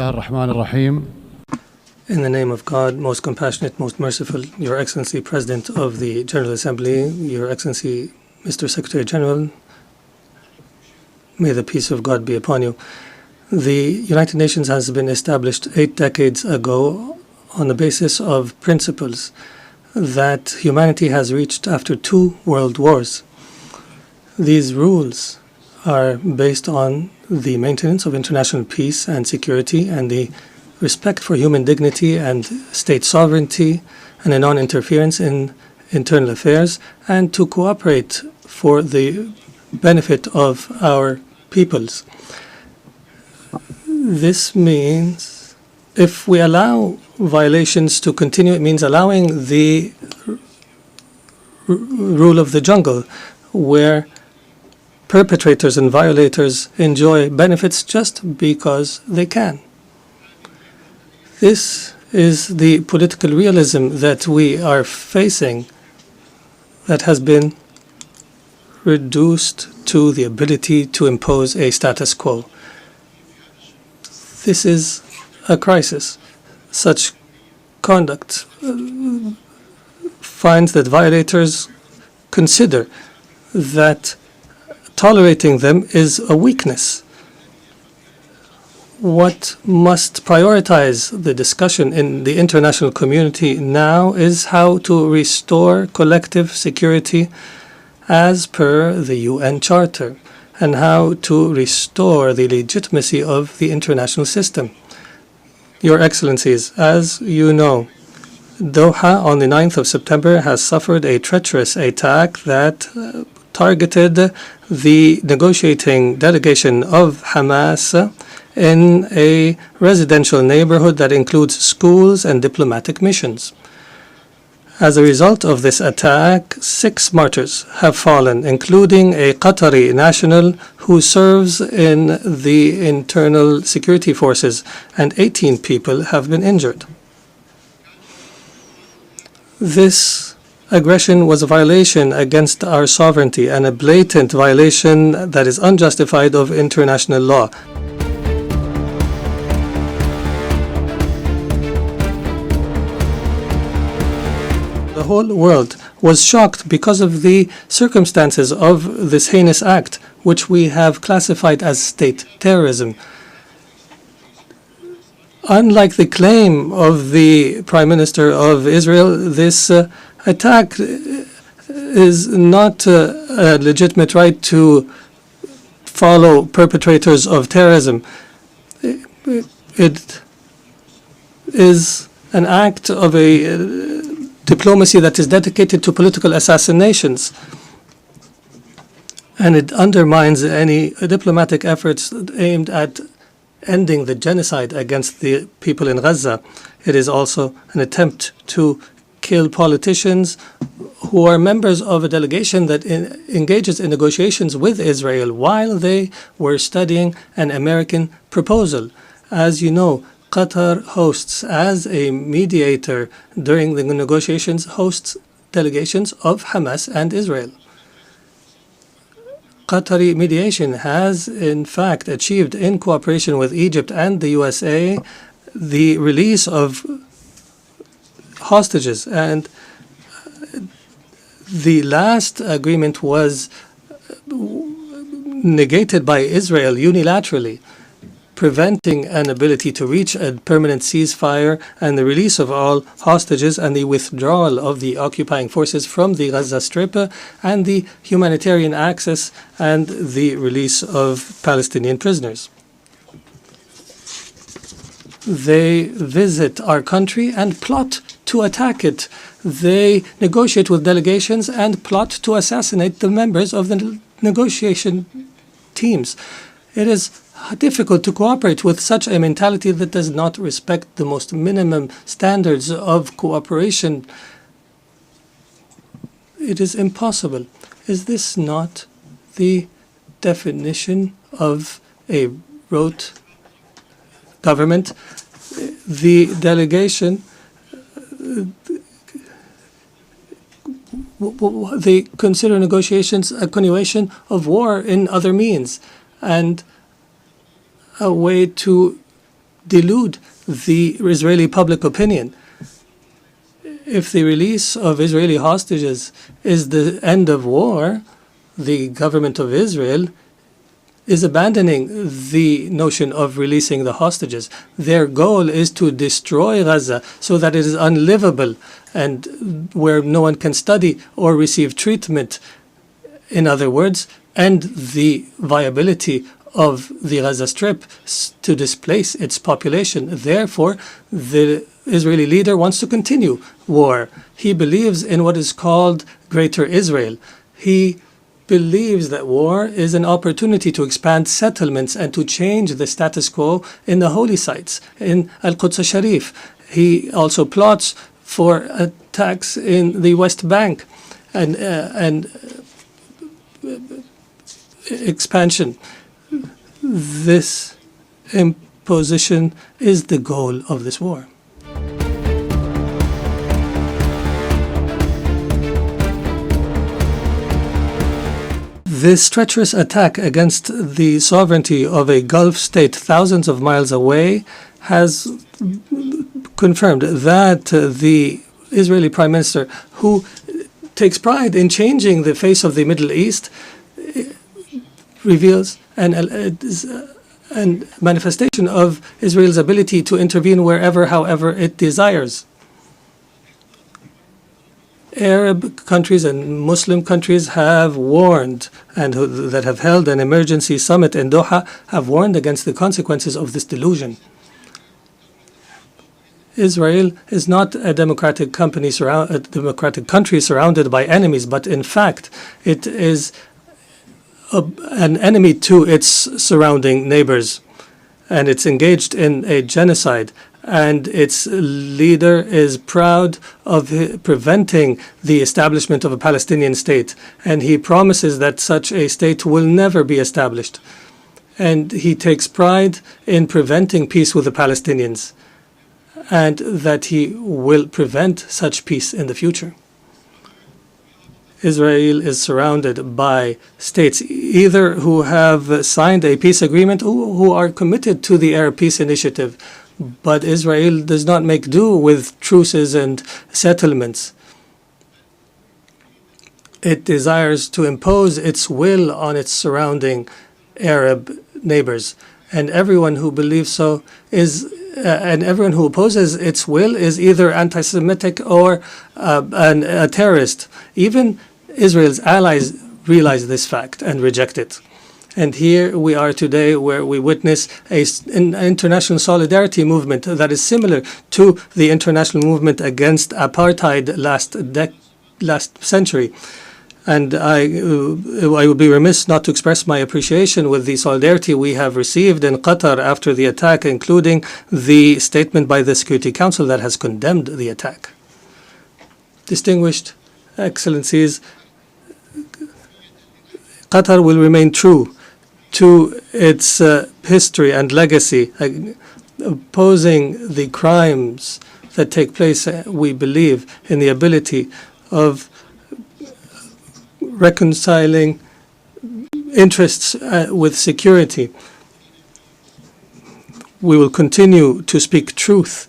الله الرحمن الرحيم. In the name of God, most compassionate, most merciful, Your Excellency, President of the General Assembly, Your Excellency, Mr. Secretary General, may the peace of God be upon you. The United Nations has been established 8 decades ago on the basis of principles that humanity has reached after 2 world wars. These rules are based on the maintenance of international peace and security and the respect for human dignity and state sovereignty and a non-interference in internal affairs, and to cooperate for the benefit of our peoples. This means if we allow violations to continue, it means allowing the rule of the jungle, where perpetrators and violators enjoy benefits just because they can. This is the political realism that we are facing, that has been reduced to the ability to impose a status quo. This is a crisis. Such conduct finds that violators consider that tolerating them is a weakness. What must prioritize the discussion in the international community now is how to restore collective security as per the UN Charter, and how to restore the legitimacy of the international system. Your Excellencies, as you know, Doha on the 9th of September has suffered a treacherous attack that targeted the negotiating delegation of Hamas in a residential neighborhood that includes schools and diplomatic missions. As a result of this attack, 6 martyrs have fallen, including a Qatari national who serves in the internal security forces, and 18 people have been injured. This aggression was a violation against our sovereignty and a blatant violation that is unjustified of international law. The whole world was shocked because of the circumstances of this heinous act, which we have classified as state terrorism. Unlike the claim of the Prime Minister of Israel, this attack is not a legitimate right to follow perpetrators of terrorism. It is an act of a diplomacy that is dedicated to political assassinations, and it undermines any diplomatic efforts aimed at ending the genocide against the people in Gaza. It is also an attempt to kill politicians who are members of a delegation that engages in negotiations with Israel while they were studying an American proposal. As you know, Qatar hosts, as a mediator during the negotiations, hosts delegations of Hamas and Israel. Qatari mediation has, in fact, achieved, in cooperation with Egypt and the USA, the release of hostages. And the last agreement was negated by Israel unilaterally, preventing an ability to reach a permanent ceasefire and the release of all hostages and the withdrawal of the occupying forces from the Gaza Strip and the humanitarian access and the release of Palestinian prisoners. They visit our country and plot to attack it. They negotiate with delegations and plot to assassinate the members of the negotiation teams. It is difficult to cooperate with such a mentality that does not respect the most minimum standards of cooperation. It is impossible. Is this not the definition of a rote government? The delegation, they consider negotiations a continuation of war in other means, and a way to delude the Israeli public opinion. If the release of Israeli hostages is the end of war, the government of Israel is abandoning the notion of releasing the hostages. Their goal is to destroy Gaza so that it is unlivable and where no one can study or receive treatment. In other words, end the viability of the Gaza Strip to displace its population. Therefore, the Israeli leader wants to continue war. He believes in what is called Greater Israel. He believes that war is an opportunity to expand settlements and to change the status quo in the holy sites, in Al-Quds Sharif. He also plots for attacks in the West Bank and expansion. This imposition is the goal of this war. This treacherous attack against the sovereignty of a Gulf state thousands of miles away has confirmed that the Israeli Prime Minister, who takes pride in changing the face of the Middle East, reveals an manifestation of Israel's ability to intervene wherever, however it desires. Arab countries and Muslim countries have warned, and that have held an emergency summit in Doha, have warned against the consequences of this delusion. Israel is not a democratic country surrounded by enemies, but in fact, it is an enemy to its surrounding neighbors, and it's engaged in a genocide. And its leader is proud of preventing the establishment of a Palestinian state. And he promises that such a state will never be established. And he takes pride in preventing peace with the Palestinians, and that he will prevent such peace in the future. Israel is surrounded by states either who have signed a peace agreement or who are committed to the Arab Peace Initiative. But Israel does not make do with truces and settlements. It desires to impose its will on its surrounding Arab neighbors. And everyone who believes so and everyone who opposes its will is either anti-Semitic or a terrorist. Even Israel's allies realize this fact and reject it. And here we are today, where we witness an international solidarity movement that is similar to the international movement against apartheid last century. And I would be remiss not to express my appreciation with the solidarity we have received in Qatar after the attack, including the statement by the Security Council that has condemned the attack. Distinguished Excellencies, Qatar will remain true to its history and legacy, opposing the crimes that take place. We believe in the ability of reconciling interests with security. We will continue to speak truth,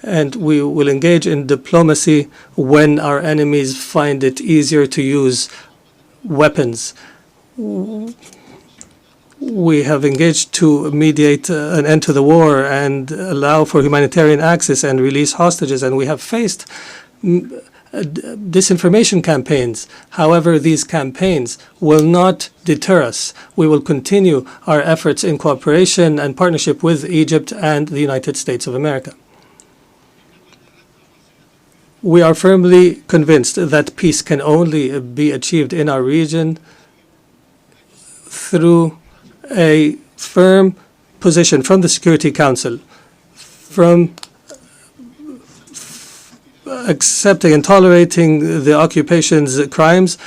and we will engage in diplomacy when our enemies find it easier to use weapons. We have engaged to mediate an end to the war and allow for humanitarian access and release hostages, and we have faced disinformation campaigns. However, these campaigns will not deter us. We will continue our efforts in cooperation and partnership with Egypt and the United States of America. We are firmly convinced that peace can only be achieved in our region through a firm position from the Security Council, from accepting and tolerating the occupation's crimes,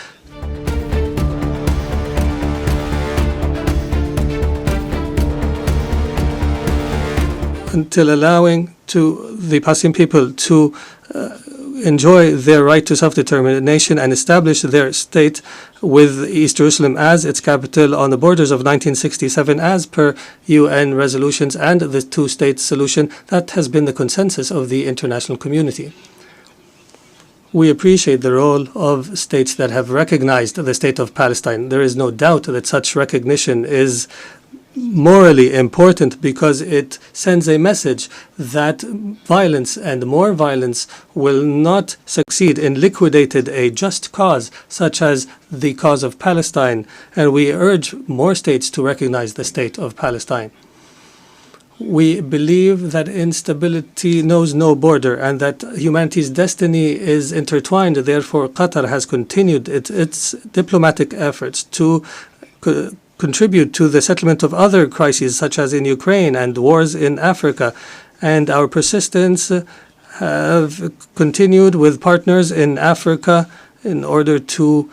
until allowing to the Palestinian people to enjoy their right to self-determination and establish their state with East Jerusalem as its capital on the borders of 1967 as per UN resolutions and the two-state solution that has been the consensus of the international community. We appreciate the role of states that have recognized the state of Palestine. There is no doubt that such recognition is morally important because it sends a message that violence and more violence will not succeed in liquidating a just cause such as the cause of Palestine, and we urge more states to recognize the state of Palestine. We believe that instability knows no border and that humanity's destiny is intertwined. Therefore, Qatar has continued its diplomatic efforts to contribute to the settlement of other crises, such as in Ukraine and wars in Africa. And our persistence have continued with partners in Africa in order to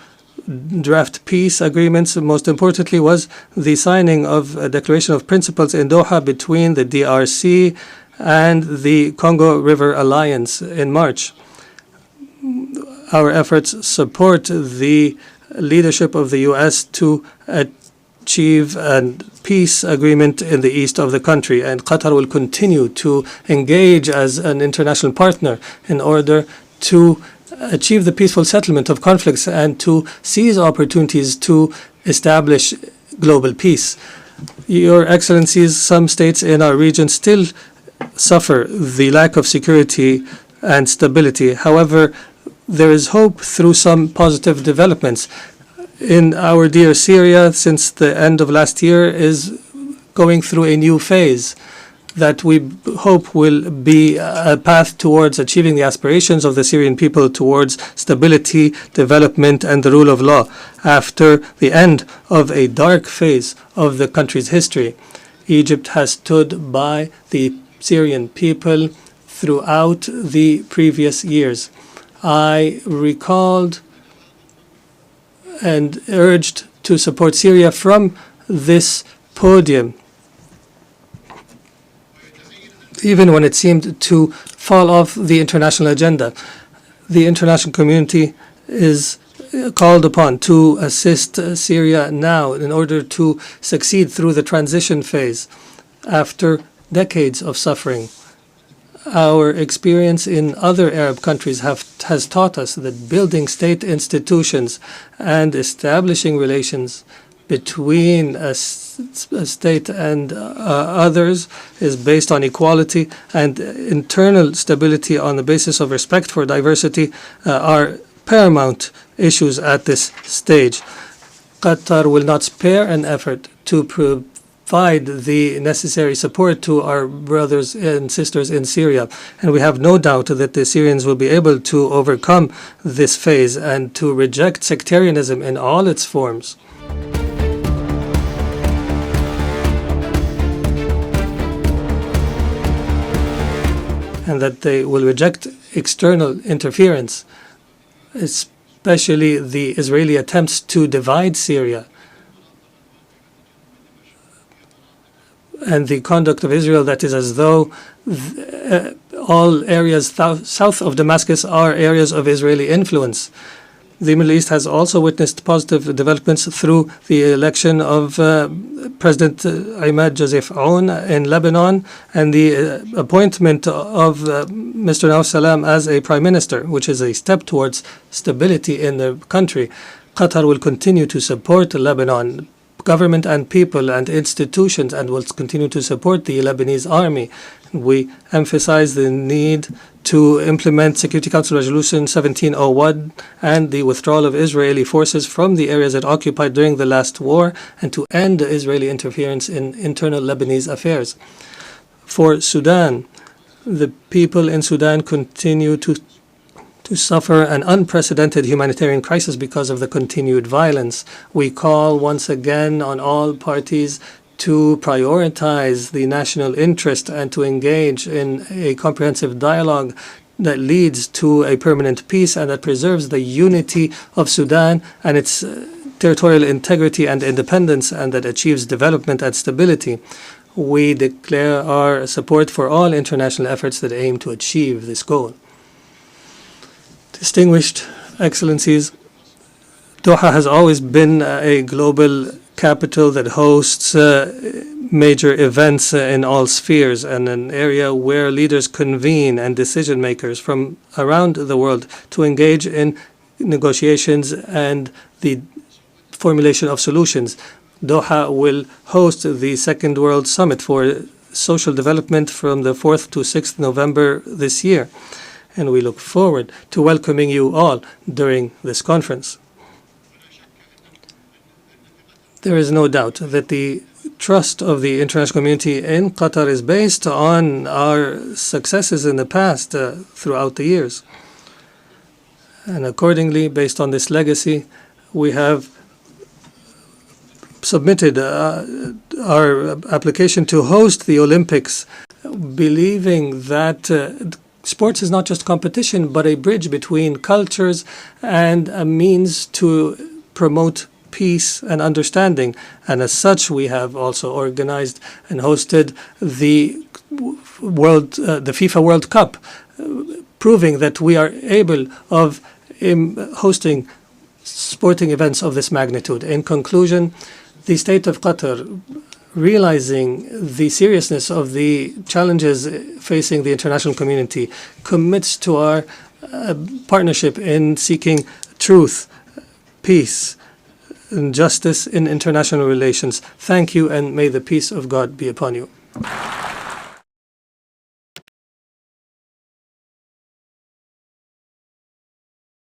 draft peace agreements. Most importantly was the signing of a declaration of principles in Doha between the DRC and the Congo River Alliance in March. Our efforts support the leadership of the U.S. to achieve a peace agreement in the east of the country, and Qatar will continue to engage as an international partner in order to achieve the peaceful settlement of conflicts and to seize opportunities to establish global peace. Your Excellencies, some states in our region still suffer the lack of security and stability. However, there is hope through some positive developments. In our dear Syria, since the end of last year, is going through a new phase that we hope will be a path towards achieving the aspirations of the Syrian people towards stability, development, and the rule of law after the end of a dark phase of the country's history. Egypt has stood by the Syrian people throughout the previous years. I recalled and urged to support Syria from this podium, even when it seemed to fall off the international agenda. The international community is called upon to assist Syria now in order to succeed through the transition phase after decades of suffering. Our experience in other Arab countries has taught us that building state institutions and establishing relations between a state and others is based on equality, and internal stability on the basis of respect for diversity are paramount issues at this stage. Qatar will not spare an effort to provide the necessary support to our brothers and sisters in Syria, and we have no doubt that the Syrians will be able to overcome this phase and to reject sectarianism in all its forms. And that they will reject external interference, especially the Israeli attempts to divide Syria and the conduct of Israel that is as though all areas south of Damascus are areas of Israeli influence. The Middle East has also witnessed positive developments through the election of President Hamad Joseph Aoun in Lebanon and the appointment of Mr. Nawaf Salam as a prime minister, which is a step towards stability in the country. Qatar will continue to support Lebanon government and people and institutions and will continue to support the Lebanese army. We emphasize the need to implement Security Council Resolution 1701 and the withdrawal of Israeli forces from the areas it occupied during the last war and to end Israeli interference in internal Lebanese affairs. For Sudan, the people in Sudan continue to suffer an unprecedented humanitarian crisis because of the continued violence. We call once again on all parties to prioritize the national interest and to engage in a comprehensive dialogue that leads to a permanent peace and that preserves the unity of Sudan and its territorial integrity and independence and that achieves development and stability. We declare our support for all international efforts that aim to achieve this goal. Distinguished Excellencies, Doha has always been a global capital that hosts major events in all spheres, and an area where leaders convene and decision makers from around the world to engage in negotiations and the formulation of solutions. Doha will host the Second World Summit for Social Development from the 4th to 6th November this year, and we look forward to welcoming you all during this conference. There is no doubt that the trust of the international community in Qatar is based on our successes in the past throughout the years. And accordingly, based on this legacy, we have submitted our application to host the Olympics, believing that sports is not just competition, but a bridge between cultures and a means to promote peace and understanding. And as such, we have also organized and hosted the FIFA World Cup, proving that we are able of hosting sporting events of this magnitude. In conclusion, the state of Qatar, realizing the seriousness of the challenges facing the international community, commits to our partnership in seeking truth, peace, and justice in international relations. Thank you, and may the peace of God be upon you.